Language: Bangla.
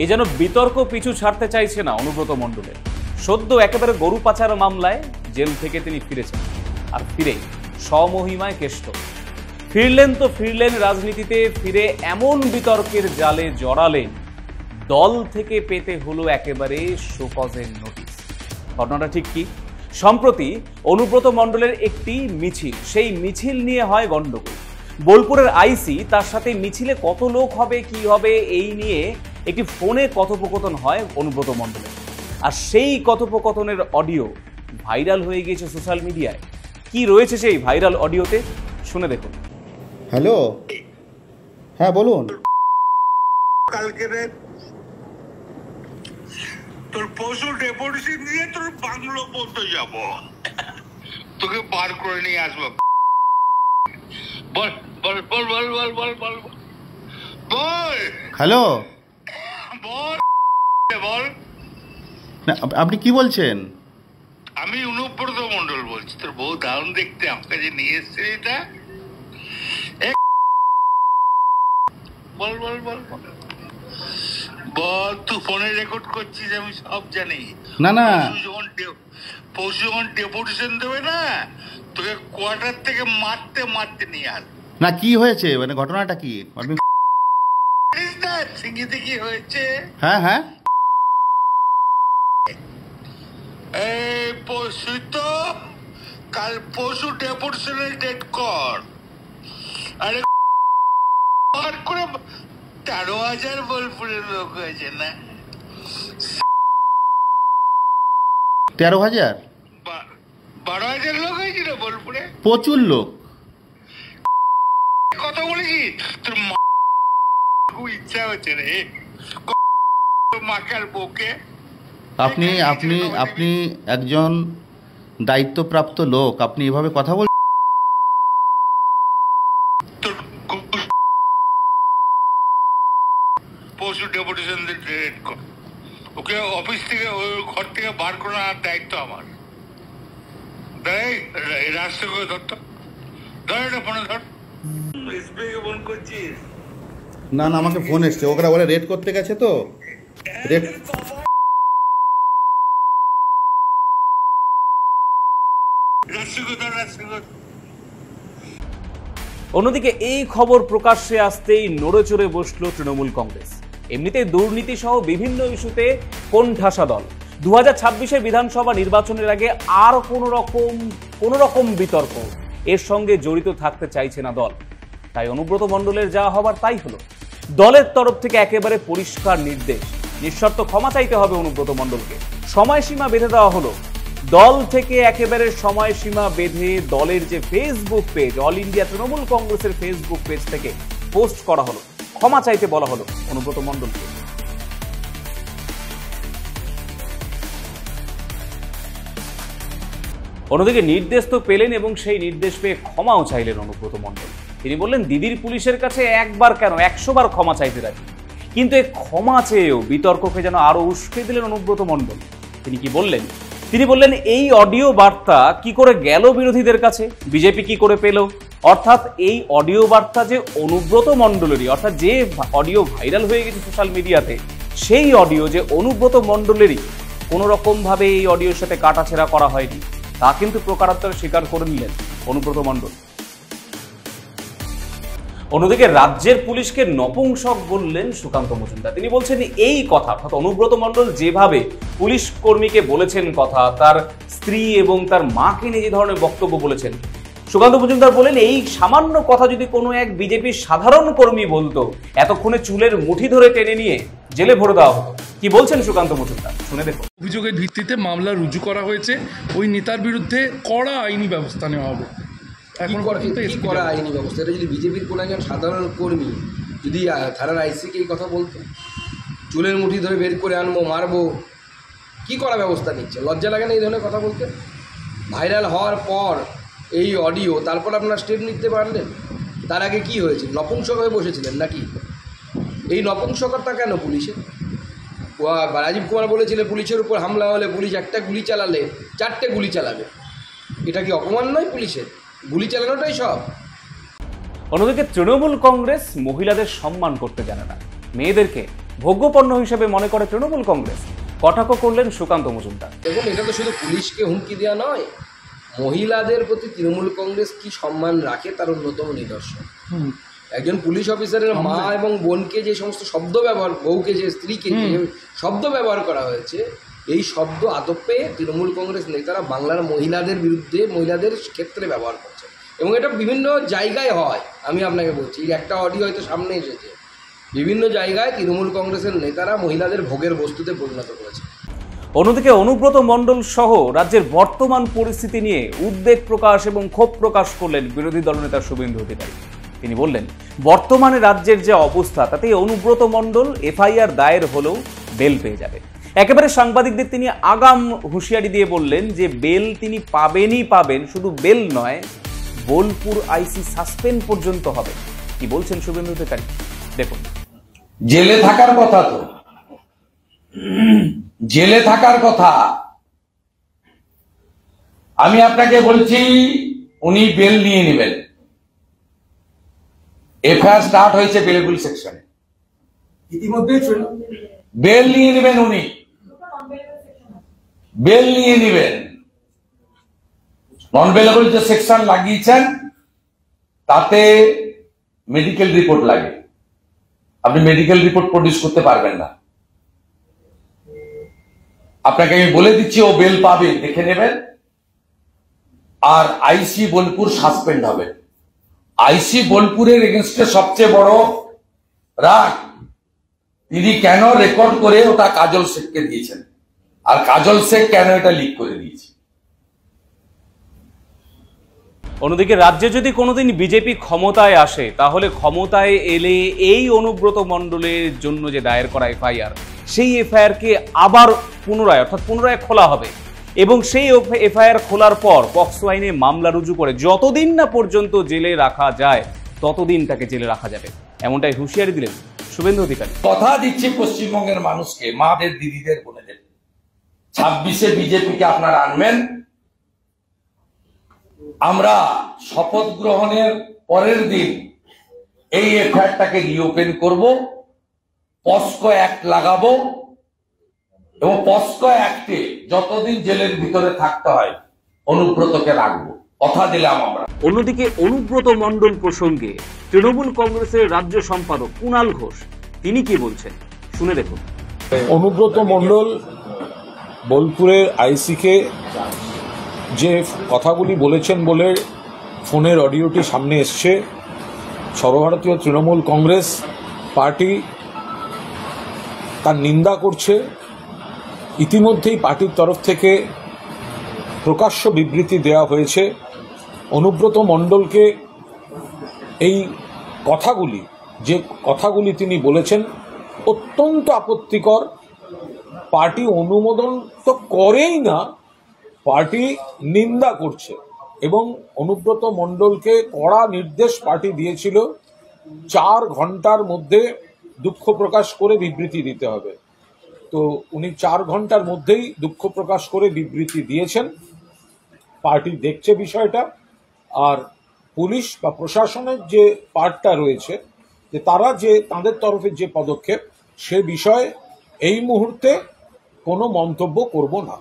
এ যেন বিতর্ক পিছু ছাড়তে চাইছে না অনুব্রত মণ্ডলের। সদ্য একেবারে গরু পাচার মামলায় জেল থেকে তিনি ফিরেছেন, আর ফিরে স্বমহিমায় কেষ্ট। ফিরলেন রাজনীতিতে, ফিরে এমন বিতর্কের জালে জড়ালেন দল থেকে পেতে হলো একেবারে শোকজের নোটিশ। ঘটনাটা ঠিক কি? সম্প্রতি অনুব্রত মণ্ডলের একটি মিছিল, সেই মিছিল নিয়ে হয় গন্ডগোল। বোলপুরের আইসি তার সাথে মিছিলে কত লোক হবে, কি হবে, এই নিয়ে একটি ফোনে কথোপকথন হয় অনুব্রত মণ্ডলের। আর সেই কথোপকথনের অডিও ভাইরাল হয়ে গিয়েছে সোশ্যাল মিডিয়ায়। কি রয়েছে সেই ভাইরাল অডিওতে, শুনে দেখুন। হ্যালো, হ্যাঁ বলুন। কালকে তোর পশু ডেপুটেশন দিয়ে তোর বাংলো পড়তে যাব, তোকে বার করে নিয়ে আসবো। বল বল বল বল বল বল বল বল। হ্যালো, বল বল। না আপনি কি বলছেন? আমি অনুব্রত মণ্ডল বলছি। তোর বউ দারুণ দেখতে, আমাকে যে নিয়ে এসছে এটা। বল বল বল বল বল। তুই ফোনে রেকর্ড করছিস, আমি সব জানি। না না, পশু যখন ডেপুটেশন দেবে না, তোকে কোয়ার্টার থেকে মারতে মারতে নিয়ে আস। না কি হয়েছে, মানে ঘটনাটা কি? আপনি সিঙ্গিতে কি হয়েছে? হ্যাঁ হ্যাঁ, এই পশু তো কাল পশু ডেপুটেশনের ডেট কর। আরে করে 13,000 বোলপুরের লোক হয়েছে না? 13,000 12,000 লোক হয়েছিল বোলপুরে। প্রচুর লোক। কথা বলেছি তোর খুব ইচ্ছা হচ্ছে রে মাকে আর বউকে। আপনি আপনি আপনি একজন দায়িত্বপ্রাপ্ত লোক, আপনি এভাবে কথা বল। পশু ডেপুটেশন ডেট কর, ওকে অফিস থেকে ওই ঘর থেকে বার করার দায়িত্ব আমার। রাস্তা করে ধরতো, ধর এটা ফোনে ধর। ফোন করছিস? না না, আমাকে ফোন এসছে, ওরা বলে রেড করতে গেছে তো রেড। অন্যদিকে এই খবর প্রকাশ্যে আসতেই নড়েচড়ে বসল তৃণমূল কংগ্রেস। এমনিতে দুর্নীতি সহ বিভিন্ন ইস্যুতে কোণঠাসা দল। 2026-এর বিধানসভা নির্বাচনের আগে আর কোন রকম বিতর্ক এর সঙ্গে জড়িত থাকতে চাইছে না দল। তাই অনুব্রত মণ্ডলের যা হবার তাই হলো। দলের তরফ থেকে একেবারে পরিষ্কার নির্দেশ, নিঃশর্ত ক্ষমা চাইতে হবে অনুব্রত মণ্ডলকে। সময়সীমা বেঁধে দেওয়া হলো। দল থেকে একেবারে সময়সীমা বেঁধে দলের যে Facebook page, all India Trinamool কংগ্রেসের ফেসবুক পেজ থেকে পোস্ট করা হলো, ক্ষমা চাইতে বলা হলো অনুব্রত মণ্ডলকে। অন্যদিকে নির্দেশ তো পেলেন এবং সেই নির্দেশ পেয়ে ক্ষমাও চাইলেন অনুব্রত মণ্ডল। তিনি বললেন, দিদির পুলিশের কাছে একবার কেন 100 বার ক্ষমা চাইতে রাজি। কিন্তু এই ক্ষমা চেয়েও বিতর্ককে যেন আরো উস্কে দিলেন অনুব্রত মণ্ডল। তিনি কি বললেন? তিনি বললেন, এই অডিও বার্তা কি করে গেল বিরোধীদের কাছে, বিজেপি কি করে পেল? অর্থাৎ এই অডিও বার্তা যে অনুব্রত মণ্ডলেরই, অর্থাৎ যে অডিও ভাইরাল হয়ে গেছে সোশ্যাল মিডিয়াতে, সেই অডিও যে অনুব্রত মণ্ডলেরই, কোনো রকম ভাবে এই অডিওর সাথে কাটাছেঁড়া করা হয়নি, তা কিন্তু প্রকারান্তরে স্বীকার করে নিলেন অনুব্রত মণ্ডল। অন্যদিকে রাজ্যের পুলিশকে নপুংসক বললেন সুকান্ত মজুমদার। তিনি বলছেন এই কথা, অর্থাৎ অনুব্রত মণ্ডল যেভাবে পুলিশ কর্মীকে বলেছেন কথা, তার স্ত্রী এবং তার মাকে নিয়ে যে ধরনের বক্তব্য বলেছেন, সুকান্ত মজুমদার বলেন এই সামান্য কথা যদি কোনো এক বিজেপির সাধারণ কর্মী বলতো, এতক্ষণে চুলের মুঠি ধরে টেনে নিয়ে জেলে ভরে দেওয়া হতো। কি বলছেন সুকান্ত মজুমদার, শুনে দেখো। অভিযোগের ভিত্তিতে মামলা রুজু করা হয়েছে, ওই নেতার বিরুদ্ধে কড়া আইনি ব্যবস্থা নেওয়া হবে। করা আইনি ব্যবস্থা, এটা যদি বিজেপির কোনো একজন সাধারণ কর্মী যদি থানার আইসিকে এই কথা বলতো, চুলের মুঠি ধরে বের করে আনবো, মারবো, কি করা ব্যবস্থা নিচ্ছে? লজ্জা লাগে না এই ধরনের কথা বলতে? ভাইরাল হওয়ার পর এই অডিও, তারপর আপনার স্টেপ নিতে পারলেন? তার আগে কি হয়েছে? নপুংসক হয়ে বসেছিলেন নাকি? এই নপুংসকতা কেন পুলিশের? রাজীব কুমার বলেছিলেন পুলিশের উপর হামলা হলে পুলিশ একটা গুলি চালালে 4টে গুলি চালাবে। এটা কি অপমান নয় পুলিশের? গুলি চালানোটাই সব। অন্যদিকে তৃণমূল কংগ্রেস মহিলাদের সম্মান করতে জানে না, মেয়েদেরকে ভোগ্যপণ্য হিসেবে মনে করে তৃণমূল কংগ্রেস। কটাক্ষ করলেন সুকান্ত মজুমদার। দেখুন, এটা তো শুধু পুলিশকে হুমকি দেওয়া নয়, মহিলাদের প্রতি তৃণমূল কংগ্রেস কি সম্মান রাখে তার অন্যতম নিদর্শন। একজন পুলিশ অফিসারের মা এবং বোনকে যে সমস্ত শব্দ ব্যবহার, বউকে যে স্ত্রীকে যে শব্দ ব্যবহার করা হয়েছে, এই শব্দ আদপে তৃণমূল কংগ্রেস নেতারা বাংলার মহিলাদের বিরুদ্ধে, মহিলাদের ক্ষেত্রে ব্যবহার করছে এবং এটা বিভিন্ন জায়গায় হয়। আমি আপনাকে বলছি, একটা অডিও হয়তো সামনে এসেছে, বিভিন্ন জায়গায় তৃণমূল কংগ্রেসের নেতারা মহিলাদের ভোগের বস্তুতে পরিণত করেছে। অন্যদিকে অনুব্রত মণ্ডল সহ রাজ্যের বর্তমান পরিস্থিতি নিয়ে উদ্বেগ প্রকাশ এবং ক্ষোভ প্রকাশ করলেন বিরোধী দলনেতা শুভেন্দু অধিকারী। তিনি বললেন, বর্তমানে রাজ্যের যে অবস্থা তাতে অনুব্রত মণ্ডল এফআইআর দায়ের হলেও বেল পেয়ে যাবে। একেবারে সাংবাদিকদের তিনি আগাম হুঁশিয়ারি দিয়ে বললেন যে বেল তিনি পাবেন, শুধু বেল নয়, বোলপুর আইসি সাসপেন্ড পর্যন্ত হবে। কি বলছেন শুভেন্দু অধিকারী দেখুন। জেলে থাকার কথা, তো জেলে থাকার কথা। আমি আপনাকে বলছি, উনি বেল নিয়ে নেবেন। এফআইআর স্টার্ট হয়েছে বেলেবল সেকশনে, ইতিমধ্যে বেল নিয়ে নেবেন। উনি বেল নিয়ে নেবেন। নন বেলেবল যে সেকশন লাগিয়েছেন তাতে মেডিকেল রিপোর্ট লাগে, আপনি মেডিকেল রিপোর্ট প্রডিউস করতে পারবেন না। আপনাকে আমি বলে দিচ্ছি, ও বেল পাবে, দেখে নেবেন। আর আইসি বোলপুর সাসপেন্ড হবে। আইসি বোলপুরের এগেনস্টে সবচেয়ে বড় রাগ, তিনি কেন রেকর্ড করে ওটা কাজল শেখকে দিয়েছেন, আর কাজল শেখ কেন এটা লিক করে দিয়েছে। অন্যদিকে রাজ্যে যদি কোনোদিন বিজেপি ক্ষমতায় আসে, তাহলে ক্ষমতায় এলে এই অনুব্রত মণ্ডলের জন্য যে দায়ের করা এফআইআর, সেই এফআইআরকে আবার পুনরায় খোলা হবে এবং সেই এফআইআর খোলার পর পক্সো আইনে মামলা রুজু করে যতদিন না পর্যন্ত জেলে রাখা যায় ততদিন তাকে জেলে রাখা যাবে, এমনটাই হুঁশিয়ারি দিলেন শুভেন্দু অধিকারী। কথা দিচ্ছি পশ্চিমবঙ্গের মানুষকে, মাদের, দিদিদের, বোনেদের, 26-এ বিজেপিকে আপনারা আনবেন। আমরা শপথ গ্রহণের পরের দিন এই এফআইআরটাকে রিওপেন করব, পস্কো অ্যাক্ট লাগাবো এবং পস্কো অ্যাক্টে যতদিন জেলের ভিতরে থাকতে হয় অনুব্রতকে রাখবো, কথা দিলাম আমরা। অন্যদিকে অনুব্রত মণ্ডল প্রসঙ্গে তৃণমূল কংগ্রেসের রাজ্য সম্পাদক কুণাল ঘোষ তিনি কি বলছেন শুনে দেখুন। অনুব্রত মণ্ডল বোলপুরের আইসিকে যে কথাগুলি বলেছেন বলে ফোনের অডিওটি সামনে এসছে, সর্বভারতীয় তৃণমূল কংগ্রেস পার্টি তার নিন্দা করছে। ইতিমধ্যেই পার্টির তরফ থেকে প্রকাশ্য বিবৃতি দেওয়া হয়েছে। অনুব্রত মণ্ডলকে এই কথাগুলি তিনি বলেছেন অত্যন্ত আপত্তিকর। পার্টি অনুমোদন তো করেই না, পার্টি নিন্দা করছে এবং অনুব্রত মণ্ডলকে কড়া নির্দেশ পার্টি দিয়েছিল 4 ঘন্টার মধ্যে দুঃখ প্রকাশ করে বিবৃতি দিতে হবে। তো উনি 4 ঘন্টার মধ্যেই দুঃখ প্রকাশ করে বিবৃতি দিয়েছেন। পার্টি দেখছে বিষয়টা, আর পুলিশ বা প্রশাসনের যে পার্টটা রয়েছে, যে তারা যে তাদের তরফে যে পদক্ষেপ, সে বিষয়ে এই মুহূর্তে কোনো মন্তব্য করব না।